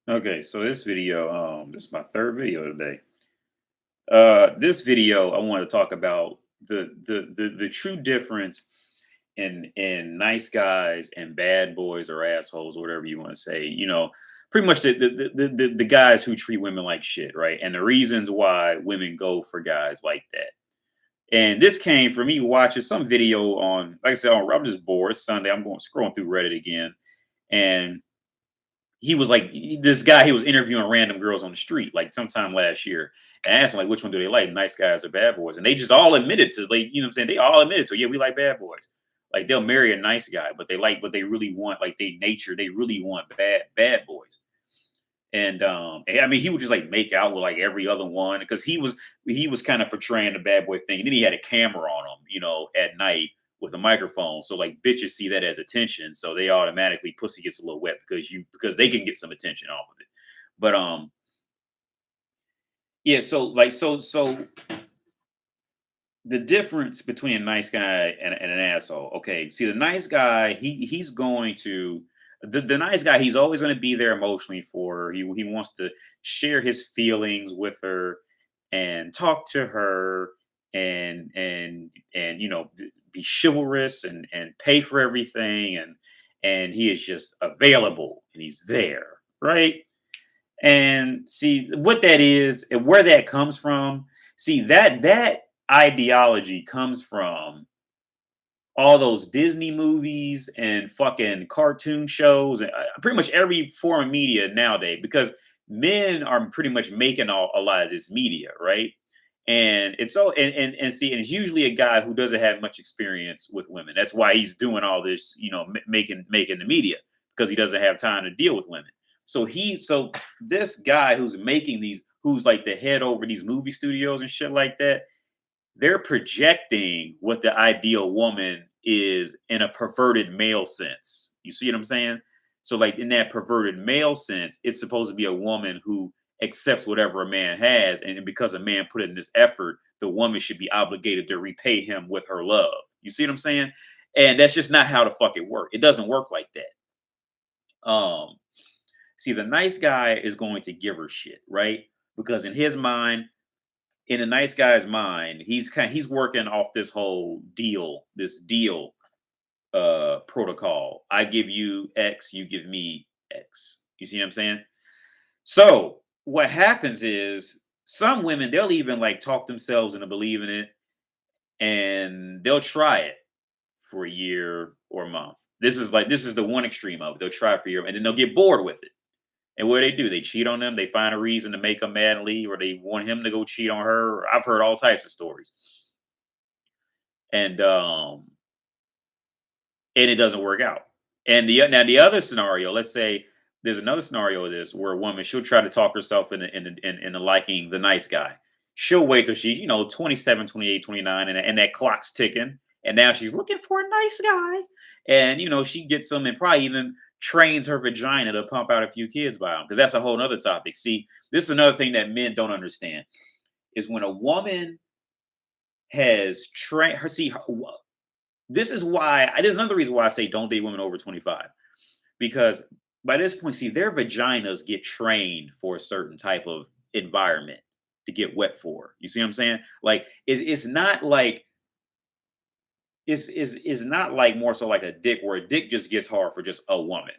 Okay, so this video, this is my third video today. This video, I want to talk about the true difference in nice guys and bad boys or assholes, or whatever you want to say. Pretty much the guys who treat women like shit, right? And the reasons why women go for guys like that. And this came from me watching some video on, like I said, I'm just bored. It's Sunday. I'm going scrolling through Reddit again, and he was like this guy. He was interviewing random girls on the street, like sometime last year, and asked them like, which one do they like, nice guys or bad boys? And they just all admitted to, like, you know what I'm saying? They all admitted to, yeah, we like bad boys. Like they'll marry a nice guy, but they really want, like, they nature, they really want bad boys. And I mean, he would just like make out with like every other one because he was kind of portraying the bad boy thing, and then he had a camera on him, at night with a microphone. So like bitches see that as attention, so they automatically pussy gets a little wet because they can get some attention off of it. But yeah, so the difference between a nice guy and an asshole. Okay, see, the nice guy, he's going to the nice guy, he's always going to be there emotionally for her. He wants to share his feelings with her and talk to her and be chivalrous and pay for everything, and he is just available and he's there, right? And see what that is and where that comes from. See, that ideology comes from all those Disney movies and fucking cartoon shows and pretty much every form of media nowadays, because men are pretty much making a lot of this media, right? And it's so and see, and it's usually a guy who doesn't have much experience with women. That's why he's doing all this, making the media, because he doesn't have time to deal with women. So this guy who's making these, who's like the head over these movie studios and shit like that, they're projecting what the ideal woman is in a perverted male sense. You see what I'm saying? So, like, in that perverted male sense, it's supposed to be a woman who accepts whatever a man has, and because a man put in this effort, the woman should be obligated to repay him with her love. You see what I'm saying? And that's just not how the fuck it works. It doesn't work like that. Um, See, the nice guy is going to give her shit, right? Because in his mind, in a nice guy's mind, he's working off this deal protocol. I give you X, you give me X. You see what I'm saying? So what happens is some women, they'll even like talk themselves into believing it, and they'll try it for a year or a month. This is the one extreme of it. They'll try it for a year and then they'll get bored with it. And what do? They cheat on them. They find a reason to make him mad and leave, or they want him to go cheat on her. I've heard all types of stories, and it doesn't work out. And the other scenario, let's say there's another scenario of this where a woman, she'll try to talk herself into liking the nice guy. She'll wait till she's 27, 28, 29, and that clock's ticking, and now she's looking for a nice guy, and she gets him and probably even trains her vagina to pump out a few kids by him, because that's a whole other topic. See, this is another thing that men don't understand is when a woman has trained her. See, this is why. This is another reason why I say don't date women over 25, because by this point, see, their vaginas get trained for a certain type of environment to get wet for. You see what I'm saying? Like, it's not like is not like more so like a dick, where a dick just gets hard for just a woman,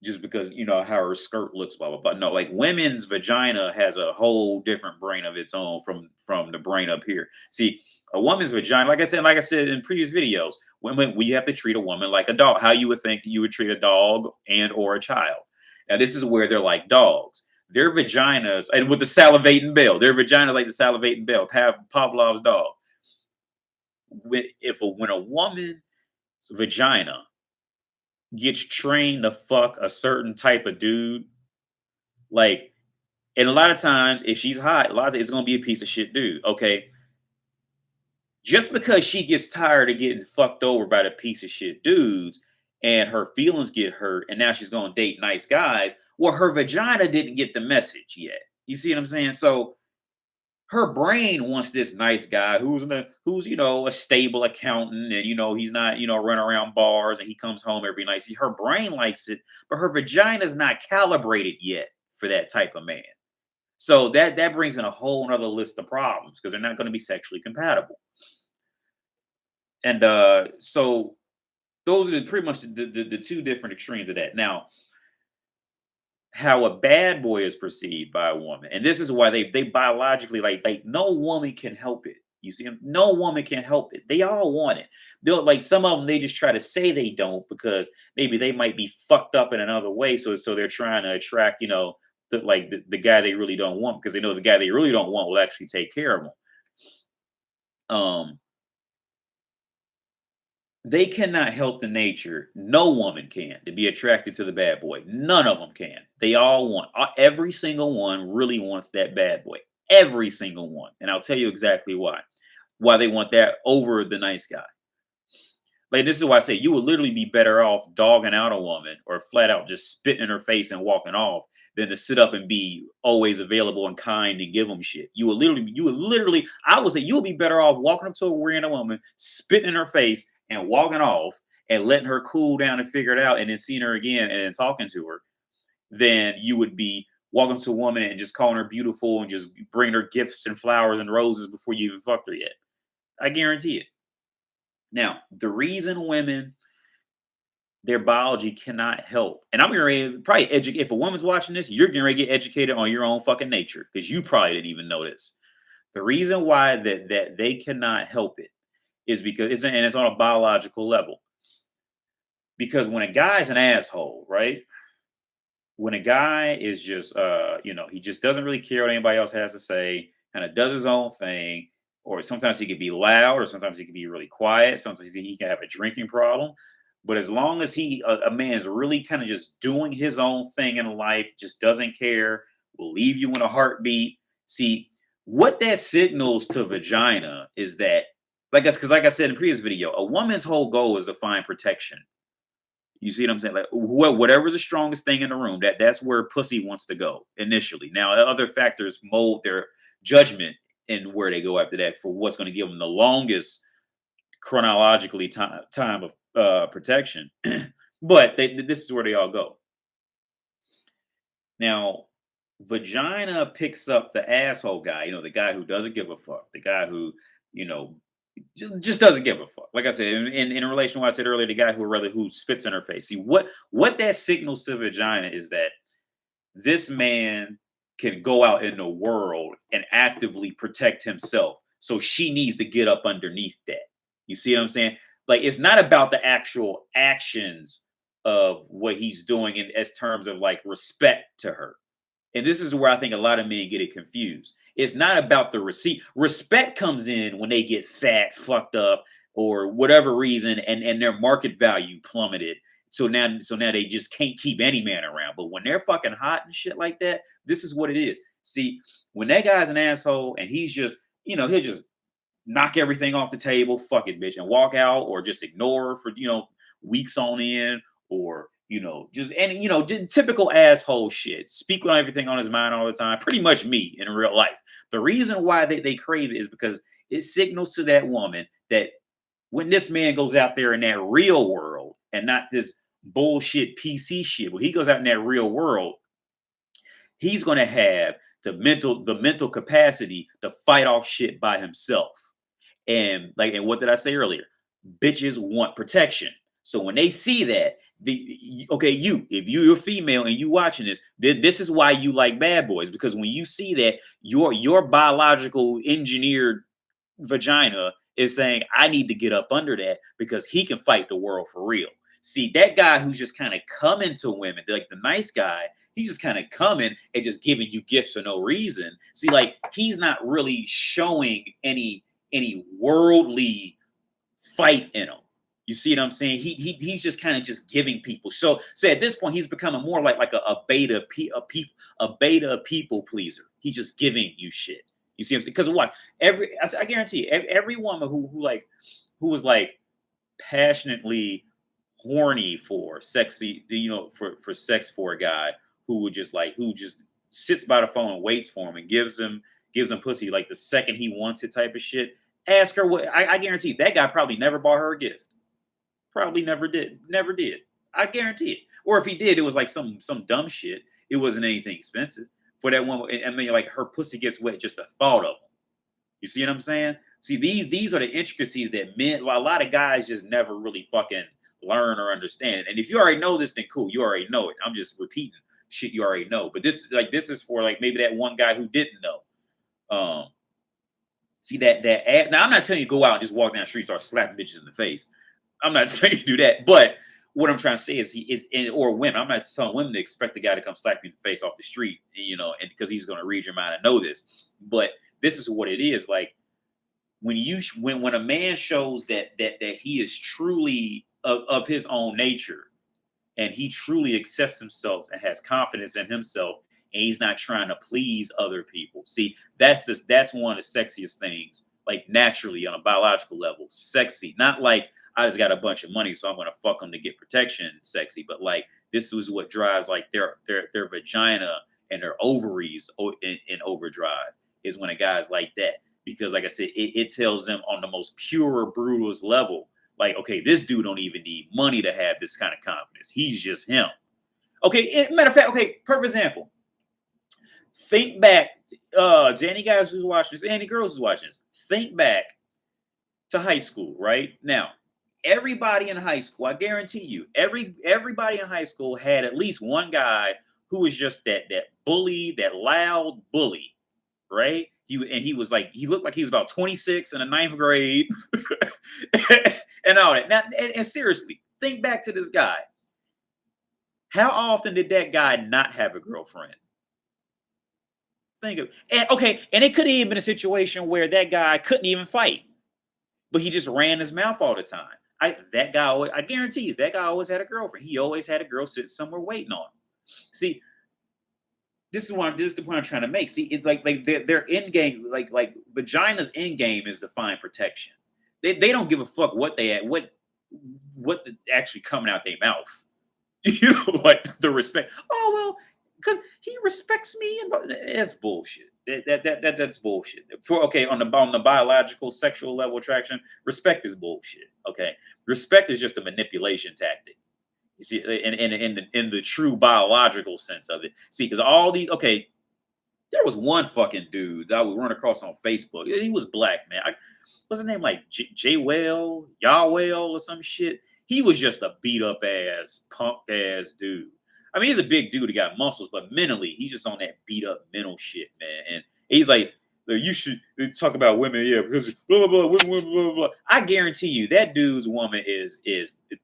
just because how her skirt looks, blah blah blah. No, like, women's vagina has a whole different brain of its own from the brain up here. See, a woman's vagina, like I said in previous videos, women, we have to treat a woman like a dog, how you would think you would treat a dog and or a child. Now this is where they're like dogs. Their vaginas, and with the salivating bell, their vaginas like the salivating bell, Pavlov's dog. When a woman's vagina gets trained to fuck a certain type of dude, like, and a lot of times if she's hot, a lot of times it's gonna be a piece of shit dude. Okay, just because she gets tired of getting fucked over by the piece of shit dudes and her feelings get hurt, and now she's gonna date nice guys. Well, her vagina didn't get the message yet. You see what I'm saying? So her brain wants this nice guy who's a stable accountant, and he's not running around bars, and he comes home every night. See, her brain likes it, but her vagina's not calibrated yet for that type of man. So that brings in a whole other list of problems because they're not going to be sexually compatible. And so those are pretty much the two different extremes of that. Now, how a bad boy is perceived by a woman, and this is why they biologically like no woman can help it. You see, no woman can help it. They all want it. They'll like some of them. They just try to say they don't because maybe they might be fucked up in another way. So they're trying to attract the guy they really don't want because they know the guy they really don't want will actually take care of them. Um, They cannot help the nature. No woman can to be attracted to the bad boy. None of them can. They all want. Every single one really wants that bad boy. Every single one. And I'll tell you exactly why. Why they want that over the nice guy. Like this is why I say you would literally be better off dogging out a woman or flat out just spitting in her face and walking off than to sit up and be always available and kind and give them shit. You would literally, I would say you would be better off walking up to a random woman, spitting in her face and walking off and letting her cool down and figure it out and then seeing her again and then talking to her than you would be walking to a woman and just calling her beautiful and just bringing her gifts and flowers and roses before you even fucked her yet. I guarantee it. Now, the reason women, their biology cannot help, and I'm going to probably educate, if a woman's watching this, you're going to get educated on your own fucking nature because you probably didn't even know this. The reason why that they cannot help it is because it's on a biological level. Because when a guy's an asshole, right? When a guy is just, he just doesn't really care what anybody else has to say, kind of does his own thing, or sometimes he could be loud, or sometimes he can be really quiet. Sometimes he can have a drinking problem. But as long as a man's really kind of just doing his own thing in life, just doesn't care, will leave you in a heartbeat. See, what that signals to vagina is that, because like I said in the previous video, a woman's whole goal is to find protection. You see what I'm saying? Like whatever's the strongest thing in the room, that's where pussy wants to go initially. Now, other factors mold their judgment and where they go after that for what's going to give them the longest chronologically time of protection. But this is where they all go. Now, vagina picks up the asshole guy, the guy who doesn't give a fuck, the guy who, just doesn't give a fuck. Like I said, in relation to what I said earlier, the guy who spits in her face. See what that signals to vagina is that this man can go out in the world and actively protect himself. So she needs to get up underneath that. You see what I'm saying? Like it's not about the actual actions of what he's doing as terms of like respect to her. And this is where I think a lot of men get it confused. It's not about the receipt. Respect comes in when they get fat, fucked up, or whatever reason, and their market value plummeted. So now they just can't keep any man around. But when they're fucking hot and shit like that, this is what it is. See, when that guy's an asshole and he's just, he'll just knock everything off the table, fuck it, bitch, and walk out, or just ignore her for weeks on end, or typical asshole shit. Speak on everything on his mind all the time. Pretty much me in real life. The reason why they crave it is because it signals to that woman that when this man goes out there in that real world and not this bullshit PC shit, when he goes out in that real world, he's going to have the mental capacity to fight off shit by himself. And what did I say earlier? Bitches want protection. So when they see that, if you're a female and you watching this, this is why you like bad boys, because when you see that your biological engineered vagina is saying, I need to get up under that because he can fight the world for real. See, that guy who's just kind of coming to women, like the nice guy, he's just kind of coming and just giving you gifts for no reason. See, like he's not really showing any worldly fight in him. You see what I'm saying? He's just kind of just giving people. So at this point, he's becoming more like a beta people pleaser. He's just giving you shit. You see what I'm saying? Because what I guarantee you, every woman who was like passionately horny for sexy, for sex for a guy who just sits by the phone and waits for him and gives him pussy like the second he wants it type of shit. Ask her what I guarantee that guy probably never bought her a gift. Probably never did. Never did. I guarantee it. Or if he did, it was like some dumb shit. It wasn't anything expensive for that one. I mean, like her pussy gets wet just the thought of them. You see what I'm saying? See, these are the intricacies that men, well, a lot of guys just never really fucking learn or understand. And if you already know this, then cool, you already know it. I'm just repeating shit you already know. But this is for like maybe that one guy who didn't know. See that ad. Now I'm not telling you to go out and just walk down the street, start slapping bitches in the face. I'm not telling you to do that. But what I'm trying to say is or women. I'm not telling women to expect the guy to come slap you in the face off the street, and because he's going to read your mind and know this. But this is what it is. Like when a man shows that he is truly of his own nature, and he truly accepts himself and has confidence in himself, and he's not trying to please other people. See, that's one of the sexiest things, like naturally on a biological level, sexy. Not like I just got a bunch of money, so I'm gonna fuck them to get protection, sexy. But like this is what drives like their vagina and their ovaries in overdrive is when a guy's like that. Because like I said, it tells them on the most pure, brutalist level, like, okay, this dude don't even need money to have this kind of confidence. He's just him. Okay, matter of fact, okay, perfect example. Think back to any guys who's watching this, any girls who's watching this. Think back to high school, right? Now, everybody in high school, I guarantee you, everybody in high school had at least one guy who was just that bully, that loud bully, right? He was like, he looked like he was about 26 in the ninth grade and all that. Now, and seriously, think back to this guy. How often did that guy not have a girlfriend? Think of and okay, and it could have even been a situation where that guy couldn't even fight, but he just ran his mouth all the time. I guarantee you, that guy always had a girlfriend. He always had a girl sitting somewhere waiting on him. See, this is the point I'm trying to make. See, it like their end game, like vagina's end game is to find protection. They don't give a fuck what they at what actually coming out their mouth. You know, like the respect. Oh well, because he respects me, and that's bullshit. That's bullshit. For okay, on the biological sexual level attraction, respect is bullshit. Okay, respect is just a manipulation tactic. You see, in the true biological sense of it. See, because all these okay, there was one fucking dude that I would run across on Facebook. He was black, man. What's his name? Like J Well, Yahweh or some shit. He was just a beat up ass, punk ass dude. I mean, he's a big dude. He got muscles, but mentally, he's just on that beat up mental shit, man. And he's like, you should talk about women, yeah, because blah blah blah, blah blah blah. I guarantee you, that dude's woman is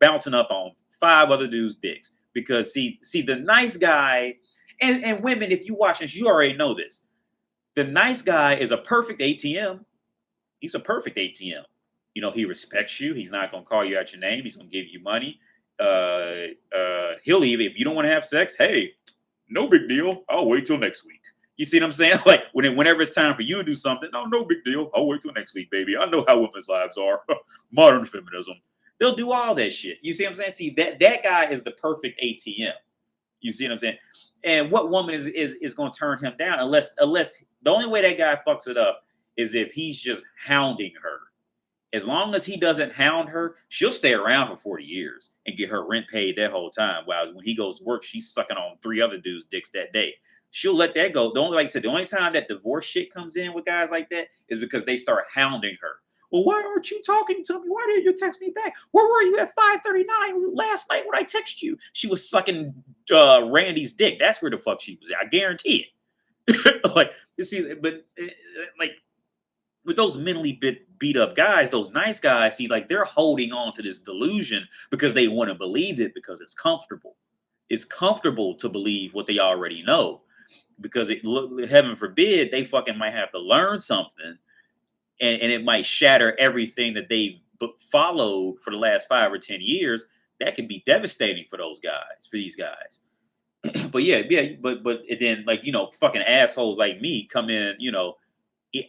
bouncing up on five other dudes' dicks because see the nice guy and women. If you watch this, you already know this. The nice guy is a perfect ATM. He's a perfect ATM. He respects you. He's not going to call you out your name. He's going to give you money. He'll even, if you don't want to have sex, hey, no big deal. I'll wait till next week. You see what I'm saying? Like whenever it's time for you to do something, no big deal. I'll wait till next week, baby. I know how women's lives are. Modern feminism. They'll do all that shit. You see what I'm saying? See, that guy is the perfect ATM. You see what I'm saying? And what woman is going to turn him down unless the only way that guy fucks it up is if he's just hounding her. As long as he doesn't hound her, she'll stay around for 40 years and get her rent paid that whole time. While when he goes to work, she's sucking on 3 other dudes' dicks that day. She'll let that go. Like I said, the only time that divorce shit comes in with guys like that is because they start hounding her. Well, why aren't you talking to me? Why didn't you text me back? Where were you at 5:39 last night when I text you? She was sucking Randy's dick. That's where the fuck she was at. I guarantee it. Like, you see, but like with those mentally beat up guys, those nice guys, see, like they're holding on to this delusion because they want to believe it because it's comfortable. It's comfortable to believe what they already know because heaven forbid, they fucking might have to learn something and it might shatter everything that they've followed for the last 5 or 10 years. That can be devastating for these guys. But yeah, but then like, fucking assholes like me come in,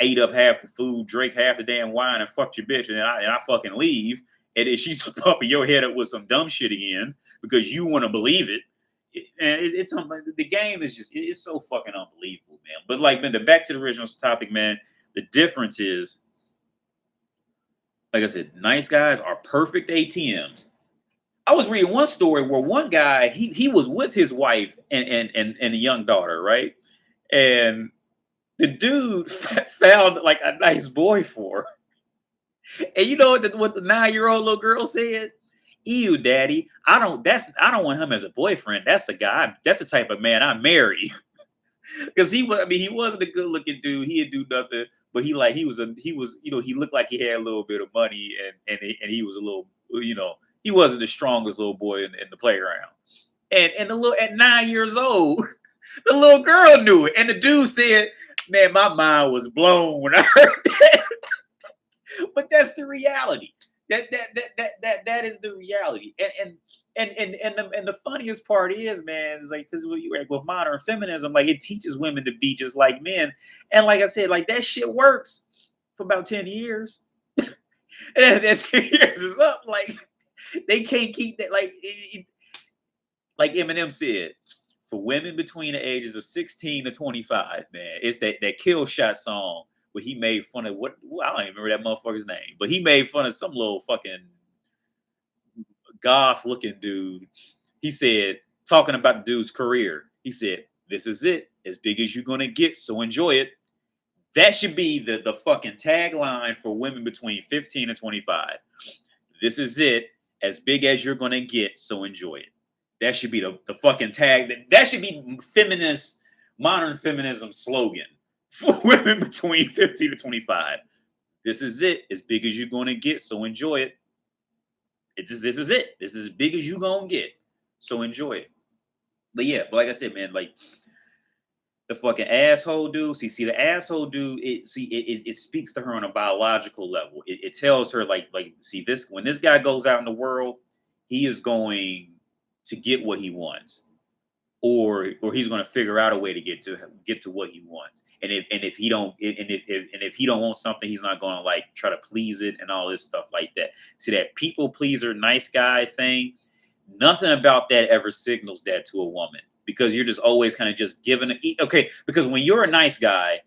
ate up half the food, drank half the damn wine, and fucked your bitch, and I fucking leave, and then she's pumping your head up with some dumb shit again because you want to believe it. And it's the game is just it's so fucking unbelievable, man. But like, man, back to the original topic, man. The difference is, like I said, nice guys are perfect ATMs. I was reading one story where one guy he was with his wife and a young daughter, right? And the dude found like a nice boy for her. And you know what the 9-year-old little girl said? Ew, daddy. I don't want him as a boyfriend. That's a guy. That's the type of man I marry. Because he wasn't a good looking dude. He didn't do nothing, but he looked like he had a little bit of money, and he was a little, he wasn't the strongest little boy in the playground. And the little at 9 years old, the little girl knew it, and the dude said, "Man, my mind was blown when I heard that." But that's the reality. That is the reality. And the funniest part is, man, is like this is what you like with modern feminism, like it teaches women to be just like men. And like I said, like that shit works for about 10 years. And that 10 years is up. Like they can't keep that, like Eminem said, for women between the ages of 16 to 25, man, it's that kill shot song where he made fun of I don't even remember that motherfucker's name, but he made fun of some little fucking goth looking dude. He said, talking about the dude's career, he said, "This is it, as big as you're gonna get, so enjoy it." That should be the fucking tagline for women between 15 and 25. This is it, as big as you're gonna get, so enjoy it. That should be the fucking tag. That should be modern feminism slogan for women between 15 to 25. This is it, as big as you're gonna get, so enjoy it. This is it. This is as big as you gonna get. So enjoy it. But yeah, but like I said, man, like the fucking asshole dude. See the asshole dude. It speaks to her on a biological level. It tells her see this when this guy goes out in the world, he is going to get what he wants, or he's going to figure out a way to get to what he wants. And if he don't and if he don't want something, he's not going to like try to please it and all this stuff like that. See that people pleaser, nice guy thing. Nothing about that ever signals that to a woman because you're just always kind of just giving it. Okay, because when you're a nice guy,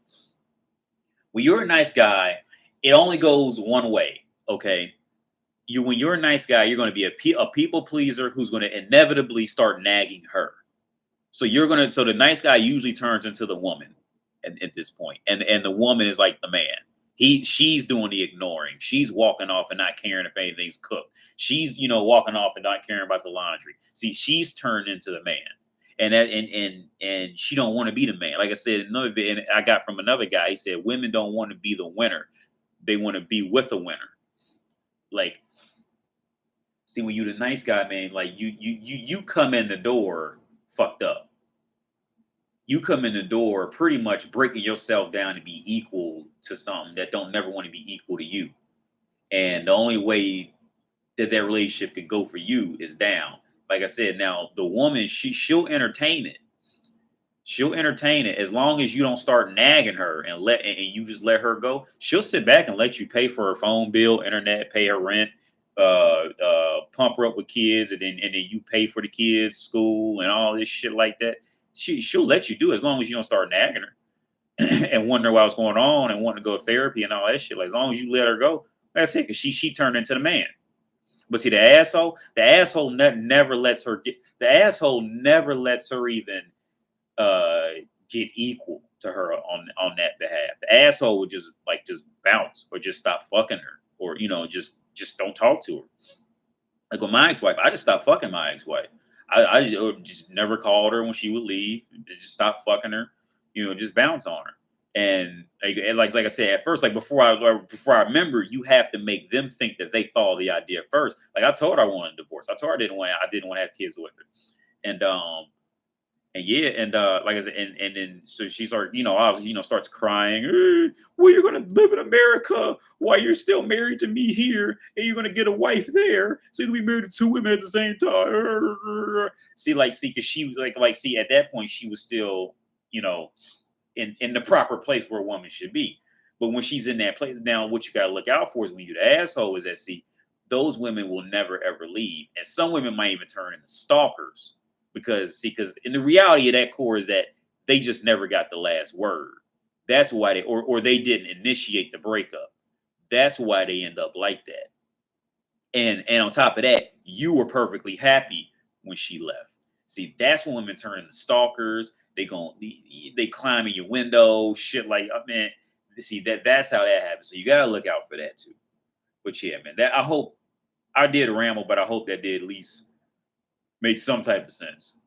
it only goes one way. Okay, when you're a nice guy, you're going to be a people pleaser who's going to inevitably start nagging her. So the nice guy usually turns into the woman at this point, and the woman is like the man. She's doing the ignoring. She's walking off and not caring if anything's cooked. She's walking off and not caring about the laundry. See, she's turned into the man, and she don't want to be the man. Like I said, and I got from another guy. He said women don't want to be the winner; they want to be with a winner. Like, see, when you the nice guy, man, like you come in the door fucked up. You come in the door pretty much breaking yourself down to be equal to something that don't never want to be equal to you. And the only way that relationship can go for you is down. Like I said, now the woman, she'll entertain it. She'll entertain it as long as you don't start nagging her and you just let her go. She'll sit back and let you pay for her phone bill, internet, pay her rent, pump her up with kids, and then you pay for the kids, school, and all this shit like that. She'll let you do it as long as you don't start nagging her and wonder what's going on and wanting to go to therapy and all that shit. Like as long as you let her go, that's it. Because she turned into the man. But see, the asshole never lets her get. The asshole never lets her even get equal to her on that behalf. The asshole would just bounce or just stop fucking her or just don't talk to her. Like with my ex-wife, I just stopped fucking my ex-wife. I just never called her when she would leave. Just stop fucking her, just bounce on her. And like I said, at first, like before I remember, you have to make them think that they thought of the idea first. Like I told her I wanted a divorce. I told her I didn't want to have kids with her. And yeah, and like I said, and then so she started, obviously, starts crying. Well, you're gonna live in America while you're still married to me here, and you're gonna get a wife there, so you can be married to two women at the same time. See, because she see, at that point she was still, in the proper place where a woman should be. But when she's in that place, now what you gotta look out for is when you the asshole is that those women will never ever leave, and some women might even turn into stalkers. Because in the reality of that core is that they just never got the last word. That's why or they didn't initiate the breakup. That's why they end up like that. And on top of that, you were perfectly happy when she left. See, that's when women turn into stalkers. They climb in your window, shit like, man. See, that's how that happens. So you gotta look out for that too. But yeah, man, that I hope I did ramble, but I hope that did at least make some type of sense.